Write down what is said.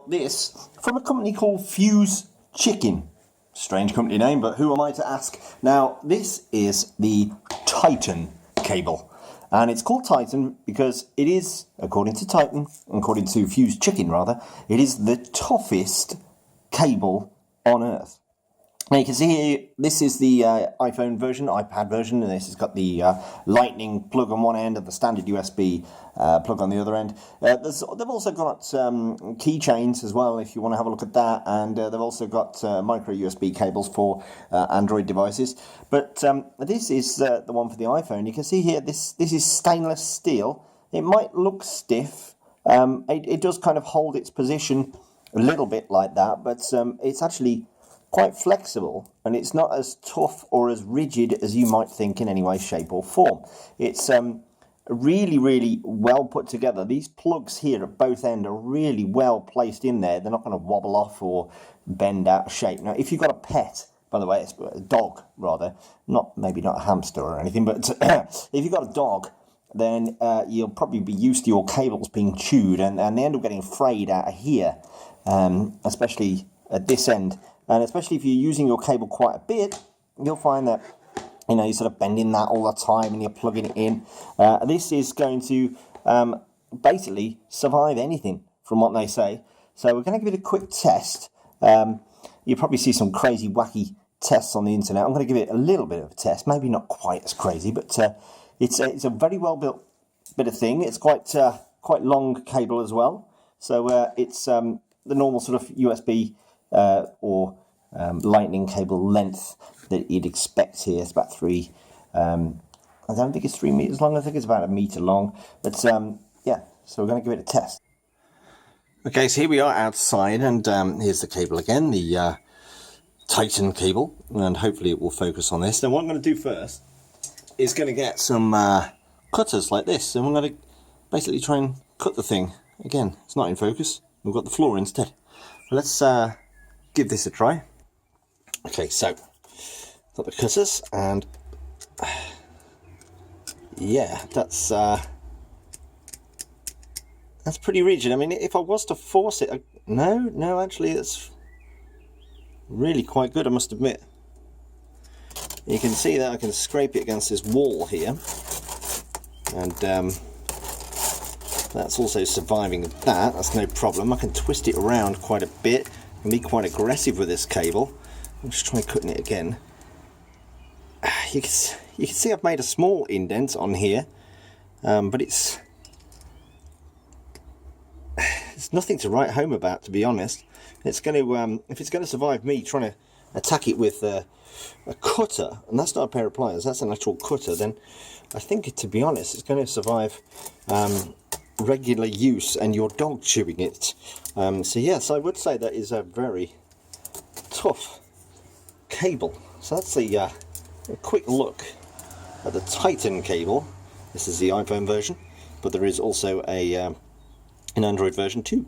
got this from a company called Fuse Chicken. Strange company name, but who am I to ask? Now, this is the Titan cable. And it's called Titan because it is, according to Fuse Chicken rather, it is the toughest cable on Earth. Now you can see here, this is the iPhone version, iPad version, and this has got the lightning plug on one end and the standard USB plug on the other end. They've also got keychains as well, if you want to have a look at that, and they've also got micro USB cables for Android devices. But this is the one for the iPhone. You can see here, this is stainless steel. It might look stiff. It does kind of hold its position a little bit like that, but it's actually quite flexible, and it's not as tough or as rigid as you might think in any way, shape or form. It's really well put together. These plugs here at both ends are really well placed in there. They're not going to wobble off or bend out of shape. Now, if you've got a pet, by the way, it's a dog rather, maybe not a hamster or anything, but if you've got a dog, then you'll probably be used to your cables being chewed, and they end up getting frayed out of here, especially at this end. And especially if you're using your cable quite a bit, you'll find that, you're sort of bending that all the time and you're plugging it in. This is going to basically survive anything, from what they say. So we're going to give it a quick test. You'll probably see some crazy, wacky tests on the internet. I'm going to give it a little bit of a test. Maybe not quite as crazy, but it's a very well built bit of thing. It's quite long cable as well. So it's the normal sort of USB or lightning cable length that you'd expect here. It's about I don't think it's 3 meters long. I think it's about 1 meter long. But yeah, so we're going to give it a test. Okay, so here we are outside, and here's the cable again, the Titan cable, and hopefully it will focus on this. Now what I'm going to do first is going to get some cutters like this, and we're going to basically try and cut the thing. Again, it's not in focus. We've got the floor instead. Let's give this a try. Okay, so got the cutters, and yeah, that's pretty rigid. I mean, if I was to force it, no, actually, it's really quite good, I must admit. You can see that I can scrape it against this wall here, and that's also surviving that. That's no problem. I can twist it around quite a bit and be quite aggressive with this cable. I'll just try cutting it again. You can see I've made a small indent on here, but it's nothing to write home about, to be honest. It's going to if it's going to survive me trying to attack it with a cutter, and that's not a pair of pliers, that's an actual cutter, then I think, to be honest, it's going to survive regular use and your dog chewing it. So yes, I would say that is a very tough cable. So that's a quick look at the Titan cable. This is the iPhone version, but there is also an Android version too.